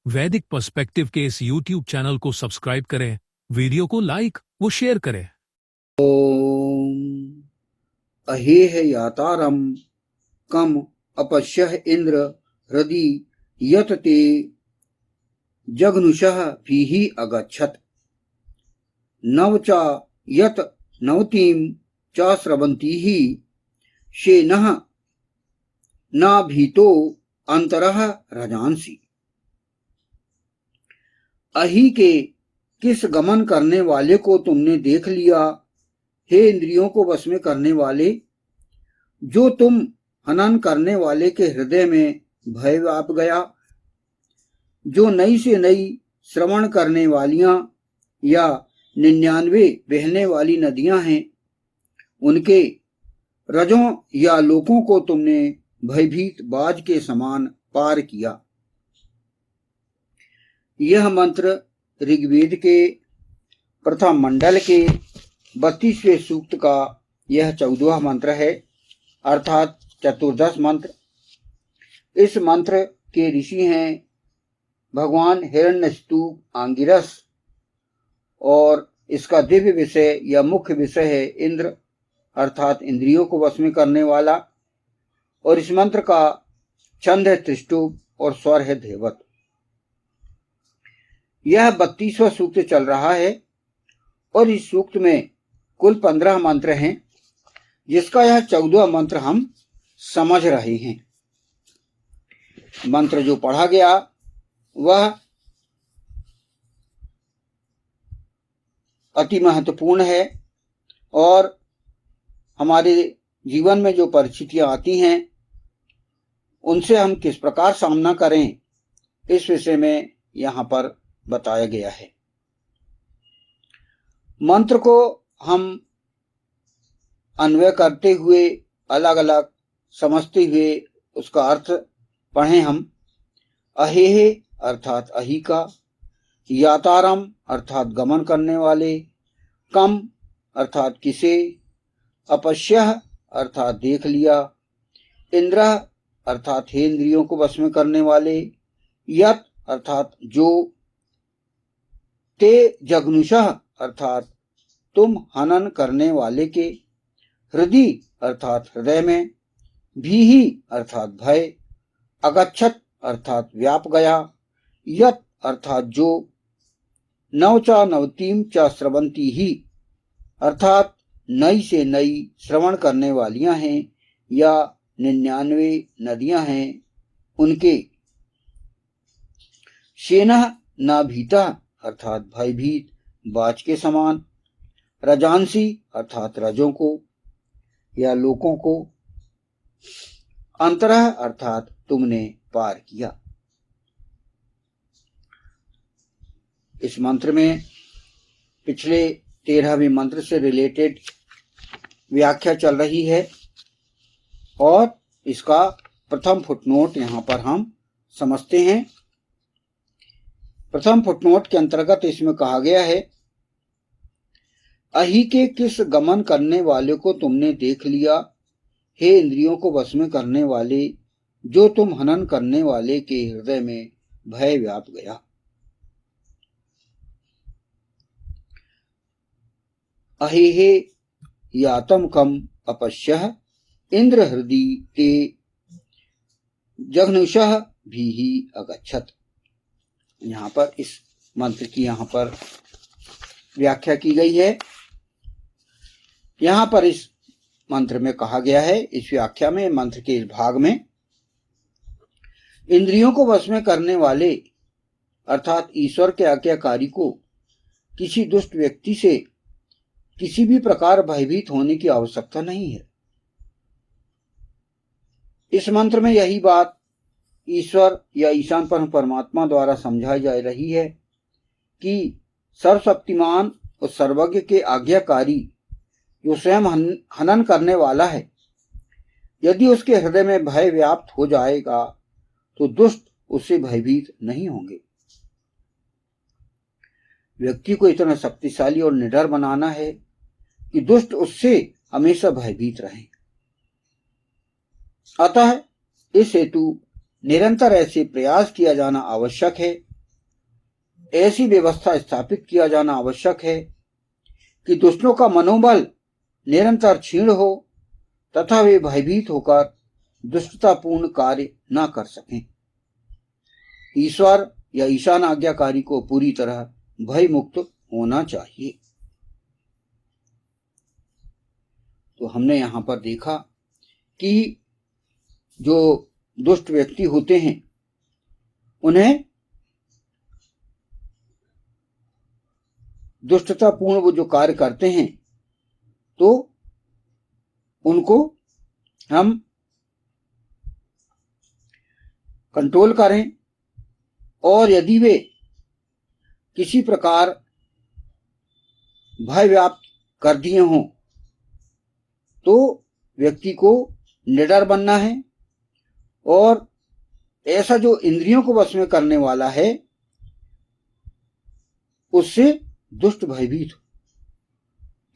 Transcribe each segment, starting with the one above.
वैदिक पर्सपेक्टिव के इस YouTube चैनल को सब्सक्राइब करें, वीडियो को लाइक व शेयर करें। ओम अहेह यातारम कम अपश्यः इंद्र हृदि यत ते जघनुषः भीः अगच्छत् नवचा यत नवतीं च स्रवन्तीः शेनः न भीतो अंतरः रजांसि। अहि के किस गमन करने वाले को तुमने देख लिया, हे इंद्रियों को वश में करने वाले, जो तुम हनन करने वाले के हृदय में भय व्याप गया। जो नई से नई श्रवण करने वालियां या 99 बहने वाली नदियां हैं, उनके रजों या लोकों को तुमने भयभीत बाज के समान पार किया। यह मंत्र ऋग्वेद के प्रथम मंडल के 32वें सूक्त का यह 14वां मंत्र है, अर्थात चतुर्दश मंत्र। इस मंत्र के ऋषि हैं भगवान हिरण्यकशिपु आंगिरस, और इसका दिव्य विषय या मुख्य विषय है इंद्र, अर्थात इंद्रियों को वश में करने वाला। और इस मंत्र का छंद है त्रिष्टुप और स्वर है धैवत। यह 32वां सूक्त चल रहा है और इस सूक्त में कुल 15 मंत्र हैं, जिसका यह 14वां मंत्र हम समझ रहे हैं। मंत्र जो पढ़ा गया वह अति महत्वपूर्ण है और हमारे जीवन में जो परिस्थितियां आती हैं उनसे हम किस प्रकार सामना करें, इस विषय में यहाँ पर बताया गया है। मंत्र को हम अन्वय करते हुए अलग अलग समझते हुए उसका अर्थ पढ़ें हम। अहेह अर्थात अहि का, यातारम अर्थात गमन करने वाले, कम अर्थात किसे, अपश्यः अर्थात देख लिया, इंद्र अर्थात हे इंद्रियों को वश में करने वाले, यत अर्थात जो, ते जघनुषः अर्थात तुम हनन करने वाले के, हृदि अर्थात हृदय में, भीहि अर्थात भय, अगच्छत अर्थात व्याप गया, यत अर्थात जो, नवचा नवतीम च स्रवंती ही अर्थात नई से नई श्रवण करने वालियां हैं या 99 नदियां हैं उनके, शेनः न भीता अर्थात भयभीत बाज के समान, रजांसी अर्थात रजों को या लोकों को, अंतरः अर्थात तुमने पार किया। इस मंत्र में पिछले 13वें मंत्र से रिलेटेड व्याख्या चल रही है और इसका प्रथम फुटनोट यहाँ पर हम समझते हैं। प्रथम फुटनोट के अंतर्गत इसमें कहा गया है, अहि के किस गमन करने वाले को तुमने देख लिया, हे इंद्रियों को वश में करने वाले, जो तुम हनन करने वाले के हृदय में भय व्याप गया। अहेह यातम कम अपश्यः इंद्र हृदि ते जघनुषः भीहि अगच्छत्। यहाँ पर इस मंत्र की यहाँ पर व्याख्या की गई है। यहाँ पर इस मंत्र में कहा गया है, इस व्याख्या में, मंत्र के इस भाग में, इंद्रियों को वश में करने वाले अर्थात ईश्वर के आज्ञाकारी को किसी दुष्ट व्यक्ति से किसी भी प्रकार भयभीत होने की आवश्यकता नहीं है। इस मंत्र में यही बात ईश्वर या ईशान परमात्मा द्वारा समझाई जा रही है कि सर्वशक्तिमान और सर्वज्ञ के आज्ञाकारी जो स्वयं हनन करने वाला है, यदि उसके हृदय में भय व्याप्त हो जाएगा तो दुष्ट उससे भयभीत नहीं होंगे। व्यक्ति को इतना शक्तिशाली और निडर बनाना है कि दुष्ट उससे हमेशा भयभीत रहें। अतः इस हेतु निरंतर ऐसे प्रयास किया जाना आवश्यक है ऐसी व्यवस्था स्थापित किया जाना आवश्यक है कि दुष्टों का मनोबल निरंतर क्षीण हो तथा वे भयभीत होकर दुष्टतापूर्ण कार्य न कर सकें। ईश्वर या ईशान आज्ञाकारी को पूरी तरह भय मुक्त होना चाहिए। तो हमने यहां पर देखा कि जो दुष्ट व्यक्ति होते हैं उन्हें दुष्टतापूर्ण वो जो कार्य करते हैं तो उनको हम कंट्रोल करें, और यदि वे किसी प्रकार भय व्याप्त कर दिए हों तो व्यक्ति को निडर बनना है, और ऐसा जो इंद्रियों को वश में करने वाला है उससे दुष्ट भयभीत हो।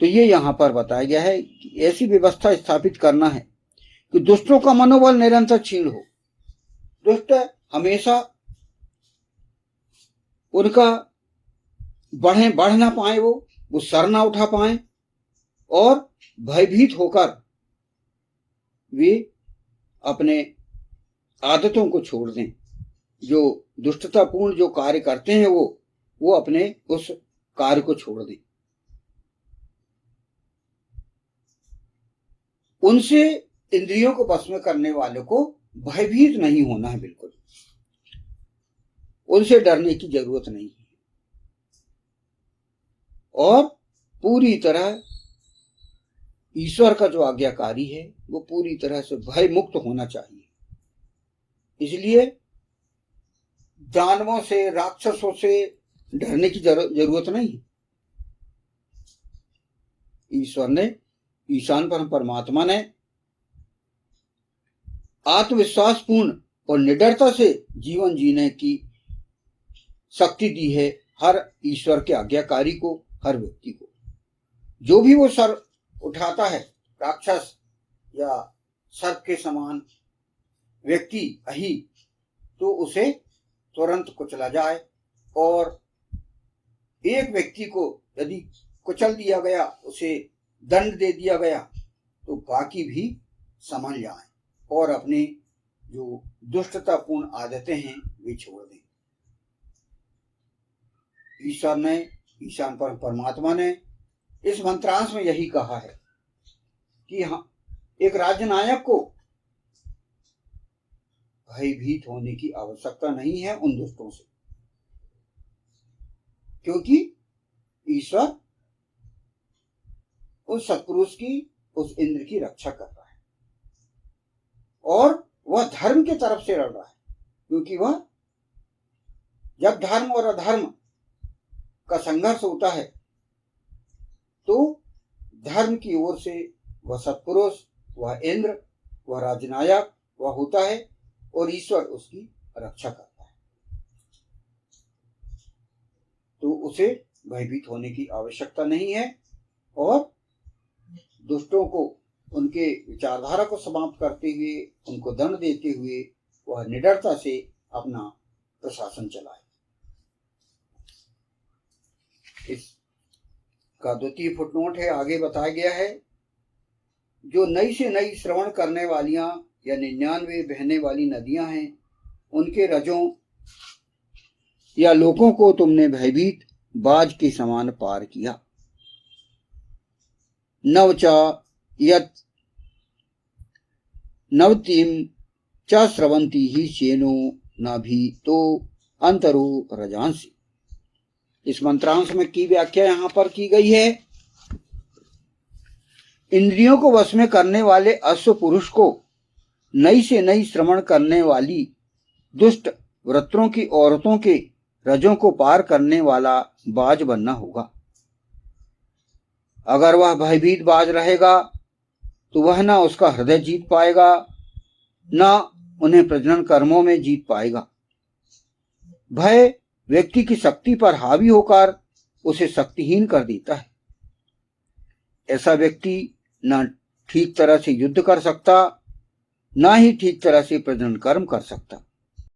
तो ये यहां पर बताया गया है कि ऐसी व्यवस्था स्थापित करना है कि दुष्टों का मनोबल निरंतर क्षीण हो। दुष्ट हमेशा उनका बढ़ ना पाए, वो सर ना उठा पाए और भयभीत होकर वे अपने आदतों को छोड़ दें। जो दुष्टतापूर्ण जो कार्य करते हैं वो अपने उस कार्य को छोड़ दें। उनसे इंद्रियों को वश में करने वालों को भयभीत नहीं होना है, बिल्कुल उनसे डरने की जरूरत नहीं है, और पूरी तरह ईश्वर का जो आज्ञाकारी है वो पूरी तरह से भय मुक्त होना चाहिए। इसलिए दानवों से, राक्षसों से डरने की जरूरत नहीं है। ईश्वर ने, ईशान परमात्मा ने आत्मविश्वास पूर्ण और निडरता से जीवन जीने की शक्ति दी है हर ईश्वर के आज्ञाकारी को, हर व्यक्ति को। जो भी वो सर उठाता है, राक्षस या सर्प के समान व्यक्ति अही, तो उसे तुरंत कुचला जाए, और एक व्यक्ति को यदि कुचल दिया गया, उसे दंड दे दिया गया, तो बाकी भी समझ जाएं और अपनी जो दुष्टतापूर्ण आदतें हैं वे छोड़ दें। ईश्वर ने, ईशान परमात्मा ने इस मंत्रांश में यही कहा है कि हाँ, एक राजनायक को भयभीत होने की आवश्यकता नहीं है उन दुष्टों से, क्योंकि ईश्वर उस सत्पुरुष की, उस इंद्र की रक्षा कर रहा है, और वह धर्म के तरफ से लड़ रहा है। क्योंकि वह, जब धर्म और अधर्म का संघर्ष होता है तो धर्म की ओर से वह सत्पुरुष, वह इंद्र, वह राजनायक वह होता है, और ईश्वर उसकी रक्षा करता है। तो उसे भयभीत होने की आवश्यकता नहीं है, और दुष्टों को, उनके विचारधारा को समाप्त करते हुए, उनको दंड देते हुए वह निडरता से अपना प्रशासन चलाए। इसका द्वितीय फुटनोट है, आगे बताया गया है, जो नई से नई श्रवण करने वालियां या 99 बहने वाली नदियां हैं, उनके रजों या लोगों को तुमने भयभीत बाज के समान पार किया। नवचा यत नवतीम च स्रवंती ही चेनो नाभि तो अंतरो रजांसी। इस मंत्रांश में की व्याख्या यहां पर की गई है। इंद्रियों को वश में करने वाले अश्व पुरुष को नई से नई श्रवण करने वाली दुष्ट वृत्रों की औरतों के रजों को पार करने वाला बाज बनना होगा। अगर वह भयभीत बाज रहेगा तो वह ना उसका हृदय जीत पाएगा, ना उन्हें प्रजनन कर्मों में जीत पाएगा। भय व्यक्ति की शक्ति पर हावी होकर उसे शक्तिहीन कर देता है। ऐसा व्यक्ति ना ठीक तरह से युद्ध कर सकता, ना ही ठीक तरह से प्रजनन कर्म कर सकता।